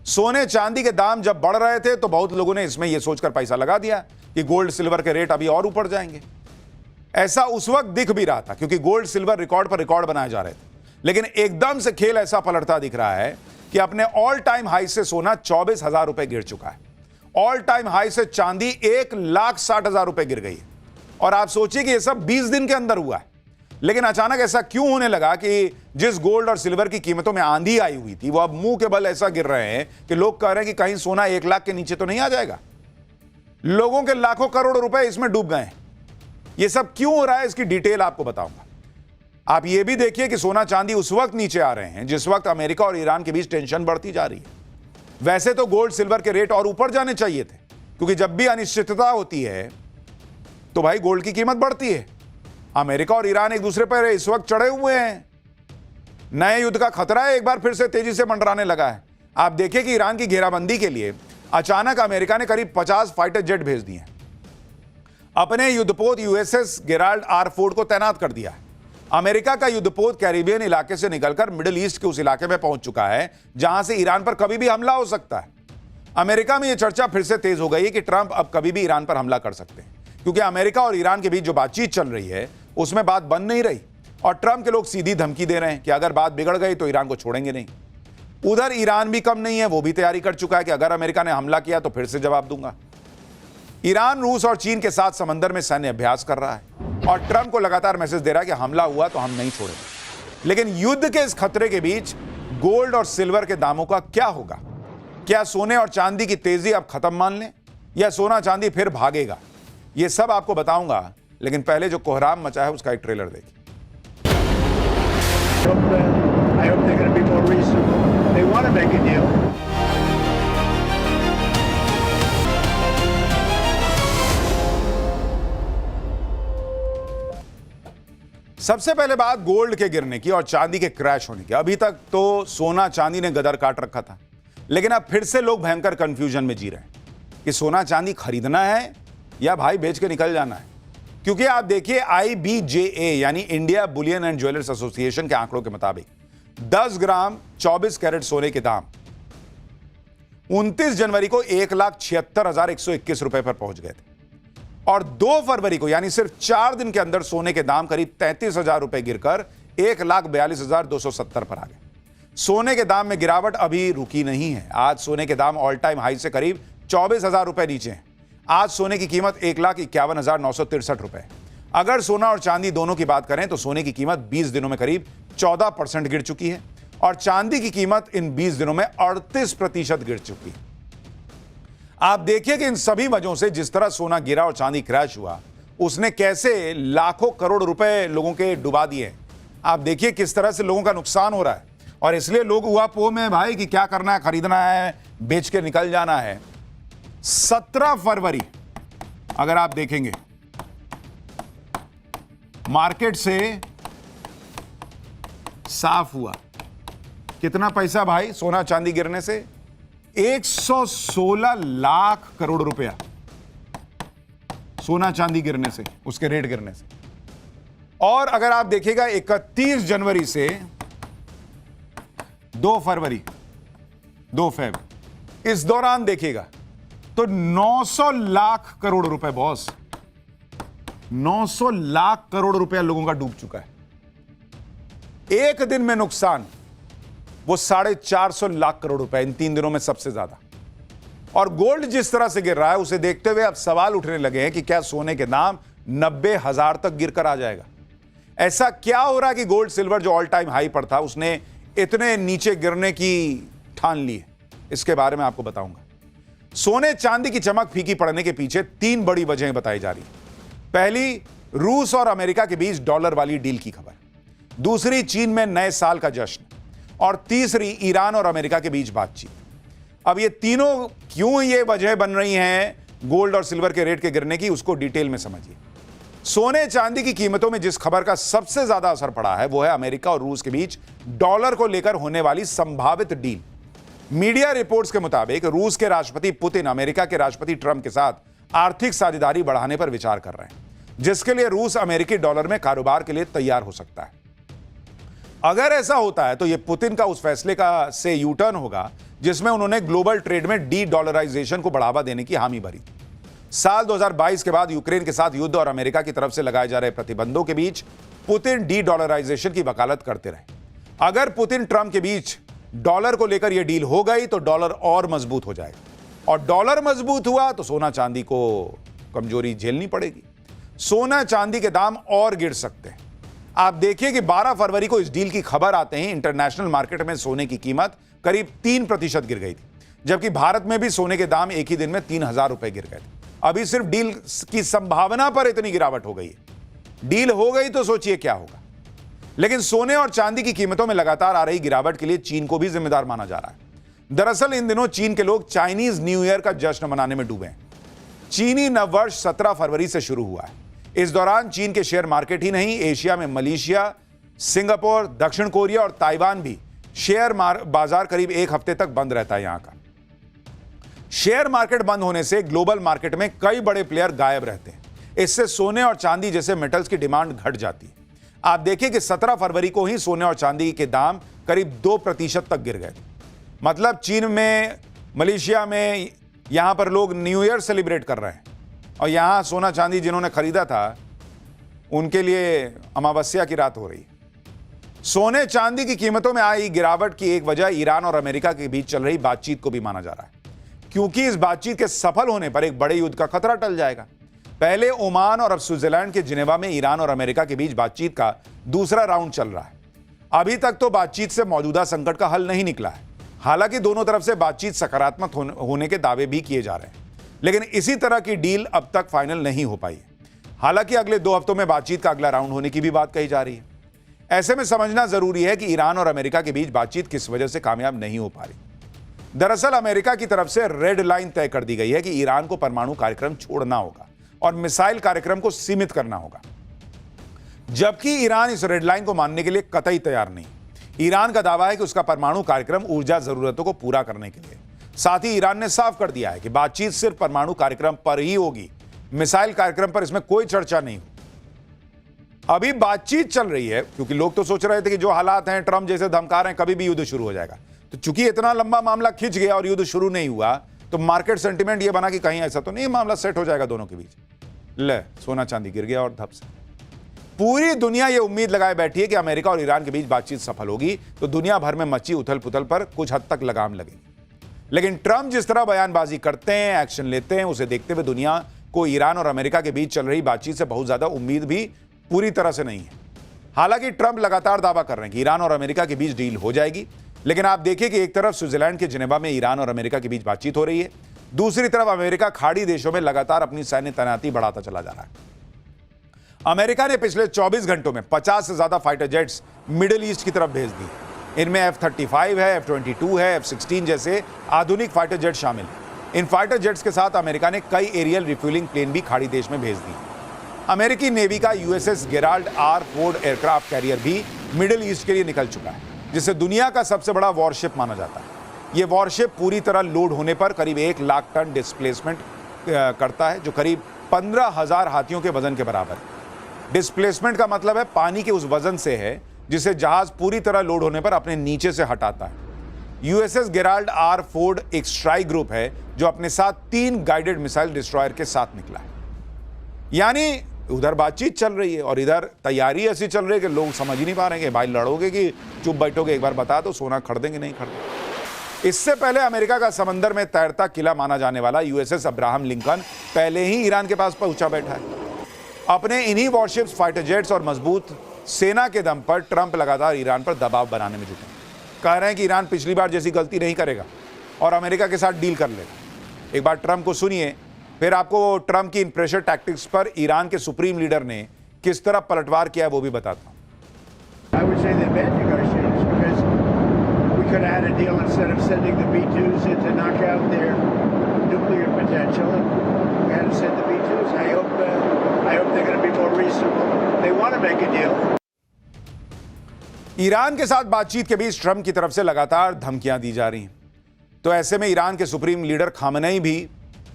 सोने चांदी के दाम जब बढ़ रहे थे तो बहुत लोगों ने इसमें यह सोचकर पैसा लगा दिया कि गोल्ड सिल्वर के रेट अभी और ऊपर जाएंगे। ऐसा उस वक्त दिख भी रहा था क्योंकि गोल्ड सिल्वर रिकॉर्ड पर रिकॉर्ड बनाए जा रहे थे। लेकिन एकदम से खेल ऐसा पलटता दिख रहा है कि अपने ऑल टाइम हाई से सोना 24,000 रुपए गिर चुका है। ऑल टाइम हाई से चांदी 1,60,000 रुपए गिर गई है। और आप सोचिए कि यह सब 20 दिन के अंदर हुआ है। लेकिन अचानक ऐसा क्यों होने लगा कि जिस गोल्ड और सिल्वर की कीमतों में आंधी आई हुई थी वो अब मुंह के बल ऐसा गिर रहे हैं कि लोग कह रहे हैं कि कहीं सोना 1 लाख के नीचे तो नहीं आ जाएगा। लोगों के लाखों करोड़ रुपए इसमें डूब गए हैं। यह सब क्यों हो रहा है इसकी डिटेल आपको बताऊंगा। आप यह भी देखिए कि सोना चांदी उस वक्त नीचे आ रहे हैं जिस वक्त अमेरिका और ईरान के बीच टेंशन बढ़ती जा रही है। वैसे तो गोल्ड सिल्वर के रेट और ऊपर जाने चाहिए थे क्योंकि जब भी अनिश्चितता होती है तो भाई गोल्ड की कीमत बढ़ती है। अमेरिका और ईरान एक दूसरे पर इस वक्त चढ़े हुए हैं। नए युद्ध का खतरा है एक बार फिर से तेजी से मंडराने लगा है। आप देखिए कि ईरान की घेराबंदी के लिए अचानक अमेरिका ने करीब 50 फाइटर जेट भेज दिए। अपने युद्धपोत यूएसएस गेराल्ड आर फोर्ड को तैनात कर दिया है। अमेरिका का युद्धपोत कैरिबियन इलाके से निकलकर मिडिल ईस्ट के उस इलाके में पहुंच चुका है जहां से ईरान पर कभी भी हमला हो सकता है। अमेरिका में यह चर्चा फिर से तेज हो गई है कि ट्रंप अब कभी भी ईरान पर हमला कर सकते हैं क्योंकि अमेरिका और ईरान के बीच जो बातचीत चल रही है उसमें बात बन नहीं रही और ट्रंप के लोग सीधी धमकी दे रहे हैं कि अगर बात बिगड़ गई तो ईरान को छोड़ेंगे नहीं। उधर ईरान भी कम नहीं है, वो भी तैयारी कर चुका है कि अगर अमेरिका ने हमला किया तो फिर से जवाब दूंगा। ईरान रूस और चीन के साथ समंदर में सैन्य अभ्यास कर रहा है और ट्रंप को लगातार मैसेज दे रहा है कि हमला हुआ तो हम नहीं छोड़ेंगे। लेकिन युद्ध के इस खतरे के बीच गोल्ड और सिल्वर के दामों का क्या होगा? क्या सोने और चांदी की तेजी अब खत्म मान लें या सोना चांदी फिर भागेगा? ये सब आपको बताऊंगा, लेकिन पहले जो कोहराम मचा है उसका एक ट्रेलर देखिए। I hope they're going to be more reasonable. They want to make a deal. सबसे पहले बात गोल्ड के गिरने की और चांदी के क्रैश होने की। अभी तक तो सोना चांदी ने गदर काट रखा था, लेकिन अब फिर से लोग भयंकर कंफ्यूजन में जी रहे हैं कि सोना चांदी खरीदना है या भाई बेच के निकल जाना है। क्योंकि आप देखिए IBJA यानी India Boolean and jewellers association के आंकड़ों के मुताबिक 10 ग्राम 24 कैरेट सोने के दाम 29 जनवरी को 1,76,121 रुपए पर पहुंच गए थे और 2 फरवरी को यानी सिर्फ 4 दिन के अंदर सोने के दाम करीब 33,000 रुपए गिरकर 1,42,270 पर आ गए। सोने के दाम में गिरावट अभी रुकी नहीं है। आज सोने के दाम ऑल टाइम हाई से करीब 24,000 रुपए नीचे हैं। आज सोने की कीमत 1,51,963 रुपए। अगर सोना और चांदी दोनों की बात करें तो सोने की कीमत 20 दिनों में करीब 14% गिर चुकी है और चांदी की कीमत इन 20 दिनों में 38% गिर चुकी है। आप देखिए कि इन सभी वजहों से जिस तरह सोना गिरा और चांदी क्रैश हुआ उसने कैसे लाखों करोड़ रुपए लोगों के डुबा दिए। आप देखिए किस तरह से लोगों का नुकसान हो रहा है और इसलिए लोग उहापोह में भाई कि क्या करना है, खरीदना है, बेच के निकल जाना है। 17 फरवरी अगर आप देखेंगे मार्केट से साफ हुआ कितना पैसा भाई सोना चांदी गिरने से? 116 लाख करोड़ रुपया सोना चांदी गिरने से, उसके रेट गिरने से। और अगर आप देखिएगा 31 जनवरी से 2 फरवरी 2 फेब इस दौरान देखिएगा तो 900 लाख करोड़ रुपए बॉस, 900 लाख करोड़ रुपया लोगों का डूब चुका है। एक दिन में नुकसान वो 450 लाख करोड़ रुपए इन 3 दिनों में सबसे ज्यादा। और गोल्ड जिस तरह से गिर रहा है उसे देखते हुए अब सवाल उठने लगे हैं कि क्या सोने के दाम 90,000 तक गिरकर आ जाएगा? ऐसा क्या हो रहा है कि गोल्ड सिल्वर जो ऑल टाइम हाई पर था उसने इतने नीचे गिरने की ठान ली है? इसके बारे में आपको बताऊंगा। सोने चांदी की चमक फीकी पड़ने के पीछे 3 बड़ी वजहें बताई जा रही है। पहली, रूस और अमेरिका के बीच डॉलर वाली डील की खबर। दूसरी, चीन में नए साल का जश्न। और तीसरी, ईरान और अमेरिका के बीच बातचीत। अब ये तीनों क्यों ये वजह बन रही हैं गोल्ड और सिल्वर के रेट के गिरने की, उसको डिटेल में समझिए। सोने चांदी की कीमतों में जिस खबर का सबसे ज्यादा असर पड़ा है वो है अमेरिका और रूस के बीच डॉलर को लेकर होने वाली संभावित डील। मीडिया रिपोर्ट्स के मुताबिक रूस के राष्ट्रपति पुतिन अमेरिका के राष्ट्रपति ट्रंप के साथ आर्थिक साझेदारी बढ़ाने पर विचार कर रहे हैं, जिसके लिए रूस अमेरिकी डॉलर में कारोबार के लिए तैयार हो सकता है। अगर ऐसा होता है तो यह पुतिन का उस फैसले का से यू टर्न होगा जिसमें उन्होंने ग्लोबल ट्रेड में डी डॉलराइजेशन को बढ़ावा देने की हामी भरी थी। साल 2022 के बाद यूक्रेन के साथ युद्ध और अमेरिका की तरफ से लगाए जा रहे प्रतिबंधों के बीच पुतिन डी डॉलराइजेशन की वकालत करते रहे। अगर पुतिन ट्रंप के बीच डॉलर को लेकर यह डील हो गई तो डॉलर और मजबूत हो जाएगा, और डॉलर मजबूत हुआ तो सोना चांदी को कमजोरी झेलनी पड़ेगी। सोना चांदी के दाम और गिर सकते हैं। आप देखिए कि 12 फरवरी को इस डील की खबर आते ही इंटरनेशनल मार्केट में सोने की कीमत करीब 3% गिर गई थी, जबकि भारत में भी सोने के दाम एक ही दिन में 3,000 रुपए गिर गए थे। अभी सिर्फ डील की संभावना पर इतनी गिरावट हो गई है। डील हो गई तो सोचिए क्या होगा। लेकिन सोने और चांदी की कीमतों में लगातार आ रही गिरावट के लिए चीन को भी जिम्मेदार माना जा रहा है। दरअसल इन दिनों चीन के लोग चाइनीज न्यू ईयर का जश्न मनाने में डूबे हैं। चीनी नववर्ष 17 फरवरी से शुरू हुआ है। इस दौरान चीन के शेयर मार्केट ही नहीं, एशिया में मलेशिया, सिंगापुर, दक्षिण कोरिया और ताइवान भी शेयर बाजार करीब एक हफ्ते तक बंद रहता है। यहां का शेयर मार्केट बंद होने से ग्लोबल मार्केट में कई बड़े प्लेयर गायब रहते हैं। इससे सोने और चांदी जैसे मेटल्स की डिमांड घट जाती है। आप देखिए कि 17 फरवरी को ही सोने और चांदी के दाम करीब 2% तक गिर गए। मतलब चीन में, मलेशिया में यहां पर लोग न्यू ईयर सेलिब्रेट कर रहे हैं, और यहां सोना चांदी जिन्होंने खरीदा था उनके लिए अमावस्या की रात हो रही है। सोने चांदी की कीमतों में आई गिरावट की एक वजह ईरान और अमेरिका के बीच चल रही बातचीत को भी माना जा रहा है, क्योंकि इस बातचीत के सफल होने पर एक बड़े युद्ध का खतरा टल जाएगा। पहले ओमान और अब स्विट्जरलैंड के जिनेवा में ईरान और अमेरिका के बीच बातचीत का दूसरा राउंड चल रहा है। अभी तक तो बातचीत से मौजूदा संकट का हल नहीं निकला है। हालांकि दोनों तरफ से बातचीत सकारात्मक होने के दावे भी किए जा रहे हैं, लेकिन इसी तरह की डील अब तक फाइनल नहीं हो पाई है। हालांकि अगले 2 हफ्तों में बातचीत का अगला राउंड होने की भी बात कही जा रही है। ऐसे में समझना जरूरी है कि ईरान और अमेरिका के बीच बातचीत किस वजह से कामयाब नहीं हो पा रही। दरअसल अमेरिका की तरफ से रेड लाइन तय कर दी गई है कि ईरान को परमाणु कार्यक्रम छोड़ना होगा और मिसाइल कार्यक्रम को सीमित करना होगा, जबकि ईरान इस रेड लाइन को मानने के लिए कतई तैयार नहीं। ईरान का दावा है कि उसका परमाणु कार्यक्रम ऊर्जा जरूरतों को पूरा करने के लिए। साथ ही ईरान ने साफ कर दिया है कि बातचीत सिर्फ परमाणु कार्यक्रम पर ही होगी, मिसाइल कार्यक्रम पर इसमें कोई चर्चा नहीं होगी। अभी बातचीत चल रही है क्योंकि लोग तो सोच रहे थे कि जो हालात हैं, ट्रंप जैसे धमका रहे हैं, कभी भी युद्ध शुरू हो जाएगा। तो चूंकि इतना लंबा मामला खिंच गया और युद्ध शुरू नहीं हुआ, तो मार्केट सेंटिमेंट ये बना कि कहीं ऐसा तो नहीं मामला सेट हो जाएगा दोनों के बीच। ले, सोना चांदी गिर गया और धप से पूरी दुनिया ये उम्मीद लगाए बैठी है कि अमेरिका और ईरान के बीच बातचीत सफल होगी तो दुनिया भर में मची उथल पुथल पर कुछ हद तक लगाम लगेगी। लेकिन ट्रंप जिस तरह बयानबाजी करते हैं, एक्शन लेते हैं, उसे देखते हुए दुनिया को ईरान और अमेरिका के बीच चल रही बातचीत से बहुत ज्यादा उम्मीद भी पूरी तरह से नहीं है। हालांकि ट्रंप लगातार दावा कर रहे हैं कि ईरान और अमेरिका के बीच डील हो जाएगी, लेकिन आप देखिए कि एक तरफ स्विट्जरलैंड के जिनेवा में ईरान और अमेरिका के बीच बातचीत हो रही है, दूसरी तरफ अमेरिका खाड़ी देशों में लगातार अपनी सैन्य तैनाती बढ़ाता चला जा रहा है। अमेरिका ने पिछले 24 घंटों में 50 से ज्यादा फाइटर जेट्स मिडिल ईस्ट की तरफ भेज दी। इनमें F-35 है, F-22 है, F-16 जैसे आधुनिक फाइटर जेट शामिल हैं। इन फाइटर जेट्स के साथ अमेरिका ने कई एरियल रिफ्यूलिंग प्लेन भी खाड़ी देश में भेज दी। अमेरिकी नेवी का USS Gerald R. Ford aircraft carrier भी मिडिल ईस्ट के लिए निकल चुका है, जिसे दुनिया का सबसे बड़ा वॉरशिप माना जाता है। यह वॉरशिप पूरी तरह लोड होने पर करीब 1 लाख टन डिस्प्लेसमेंट करता है, जो करीब 15,000 हाथियों के वजन के बराबर है। डिस्प्लेसमेंट का मतलब है पानी के उस वजन से है जिसे जहाज पूरी तरह लोड होने पर अपने नीचे से हटाता है। USS Gerald R. फोर्ड एक स्ट्राइक ग्रुप है जो अपने साथ 3 गाइडेड मिसाइल डिस्ट्रॉयर के साथ निकला है। यानी उधर बातचीत चल रही है और इधर तैयारी ऐसी चल रही है कि लोग समझ ही नहीं पा रहे हैं कि भाई लड़ोगे कि चुप बैठोगे, एक बार बता दो सोना खरीदेंगे नहीं खरीदेंगे। इससे पहले अमेरिका का समंदर में तैरता किला माना जाने वाला USS अब्राहम लिंकन पहले ही ईरान के पास पहुंचा बैठा है। अपने इन्हीं वॉरशिप्स, फाइटर जेट्स और मजबूत सेना के दम पर ट्रंप लगातार ईरान पर दबाव बनाने में जुटे हैं। कह रहे हैं कि ईरान पिछली बार जैसी गलती नहीं करेगा और अमेरिका के साथ डील कर लेगा। एक बार ट्रंप को सुनिए, फिर आपको ट्रंप की इन प्रेशर टैक्टिक्स पर ईरान के सुप्रीम लीडर ने किस तरह पलटवार किया वो भी बताता हूं। I would say they've been negotiations because we could have had a deal instead of sending the B-2s in to knock out their nuclear potential. We had to send the B-2s. I hope they're going to be more reasonable. They want to make a deal. Iran के साथ बातचीत के बीच Trump की तरफ से लगातार धमकियां दी जा रही हैं। तो ऐसे में ईरान के सुप्रीम लीडर खामनेई भी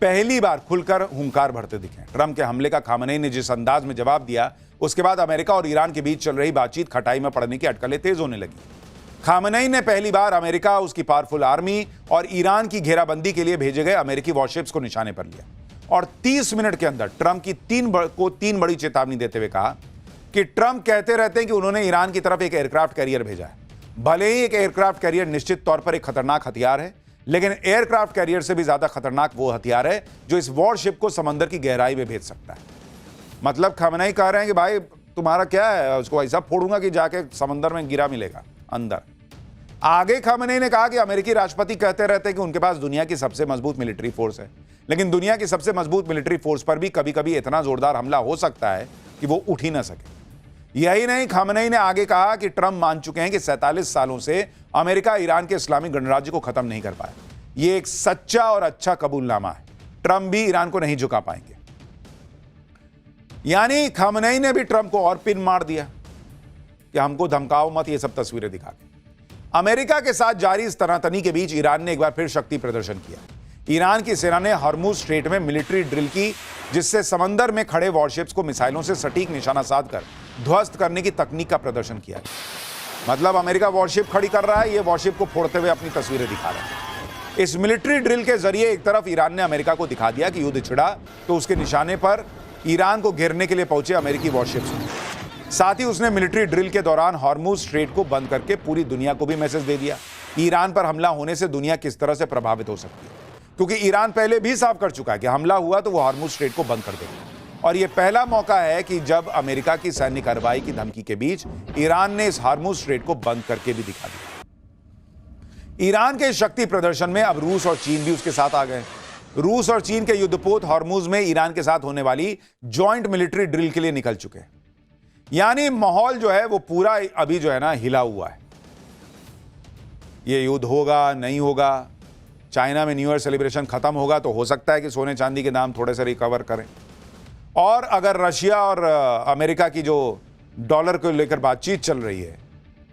पहली बार खुलकर हुंकार भरते दिखे। ट्रंप के हमले का खामनेई ने जिस अंदाज में जवाब दिया, उसके बाद अमेरिका और ईरान के बीच चल रही बातचीत खटाई में पड़ने की अटकलें तेज होने लगी। खामनेई ने पहली बार अमेरिका, उसकी पावरफुल आर्मी और ईरान की घेराबंदी के लिए भेजे गए अमेरिकी वॉरशिप्स को निशाने पर लिया और 30 मिनट के अंदर ट्रंप की तीन बड़ी चेतावनी देते हुए कहा कि ट्रंप कहते रहते हैं कि उन्होंने ईरान की तरफ एक एयरक्राफ्ट कैरियर भेजा है। भले ही एक एयरक्राफ्ट कैरियर निश्चित तौर पर एक खतरनाक हथियार है, लेकिन एयरक्राफ्ट कैरियर से भी ज्यादा खतरनाक वो हथियार है जो इस वॉरशिप को समंदर की गहराई में भेज सकता है। मतलब खामनेई कह रहे हैं कि भाई तुम्हारा क्या है, उसको ऐसा फोड़ूंगा कि जाके समंदर में गिरा मिलेगा अंदर। आगे खामनेई ने कहा कि अमेरिकी राष्ट्रपति कहते रहते हैं कि उनके पास दुनिया की सबसे मजबूत मिलिट्री फोर्स है, लेकिन दुनिया की सबसे मजबूत मिलिट्री फोर्स पर भी कभी कभी इतना जोरदार हमला हो सकता है कि वो उठ ही ना सके। यही नहीं, खामनेई ने आगे कहा कि ट्रंप मान चुके हैं कि 47 सालों से अमेरिका ईरान के इस्लामिक गणराज्य को खत्म नहीं कर पाया। यह एक सच्चा और अच्छा कबूलनामा है। ट्रंप भी ईरान को नहीं झुका पाएंगे। यानी खामनेई ने भी ट्रंप को और पिन मार दिया कि हमको धमकाओ मत, ये सब तस्वीरें दिखा के। अमेरिका के साथ जारी इस तनातनी के बीच ईरान ने एक बार फिर शक्ति प्रदर्शन किया। ईरान की सेना ने हॉर्मुज स्ट्रेट में मिलिट्री ड्रिल की, जिससे समंदर में खड़े वॉरशिप्स को मिसाइलों से सटीक निशाना साधकर ध्वस्त करने की तकनीक का प्रदर्शन किया। मतलब अमेरिका वॉरशिप खड़ी कर रहा है, ये वॉरशिप को फोड़ते हुए अपनी तस्वीरें दिखा रहा है। इस मिलिट्री ड्रिल के जरिए एक तरफ ईरान ने अमेरिका को दिखा दिया कि युद्ध छिड़ा तो उसके निशाने पर ईरान को घेरने के लिए पहुंचे अमेरिकी वॉरशिप्स। साथ ही उसने मिलिट्री ड्रिल के दौरान हॉर्मुज स्ट्रेट को बंद करके पूरी दुनिया को भी मैसेज दे दिया ईरान पर हमला होने से दुनिया किस तरह से प्रभावित हो सकती है, क्योंकि ईरान पहले भी साफ कर चुका है कि हमला हुआ तो वो हॉर्मुज स्ट्रेट को बंद कर देगा। और यह पहला मौका है कि जब अमेरिका की सैन्य कार्रवाई की धमकी के बीच ईरान ने इस हॉर्मुज स्ट्रेट को बंद करके भी दिखा दिया। ईरान के शक्ति प्रदर्शन में अब रूस और चीन भी उसके साथ आ गए। रूस और चीन के युद्धपोत हॉर्मुज में ईरान के साथ होने वाली जॉइंट मिलिट्री ड्रिल के लिए निकल चुके हैं। यानी माहौल जो है वो पूरा अभी जो है ना हिला हुआ है। ये युद्ध होगा नहीं होगा, चाइना में न्यू ईयर सेलिब्रेशन खत्म होगा तो हो सकता है कि सोने चांदी के दाम थोड़े से रिकवर करें, और अगर रशिया और अमेरिका की जो डॉलर को लेकर बातचीत चल रही है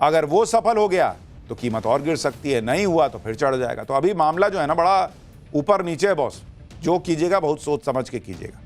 अगर वो सफल हो गया तो कीमत और गिर सकती है, नहीं हुआ तो फिर चढ़ जाएगा। तो अभी मामला जो है ना बड़ा ऊपर नीचे है बॉस। जो कीजिएगा बहुत सोच समझ के कीजिएगा।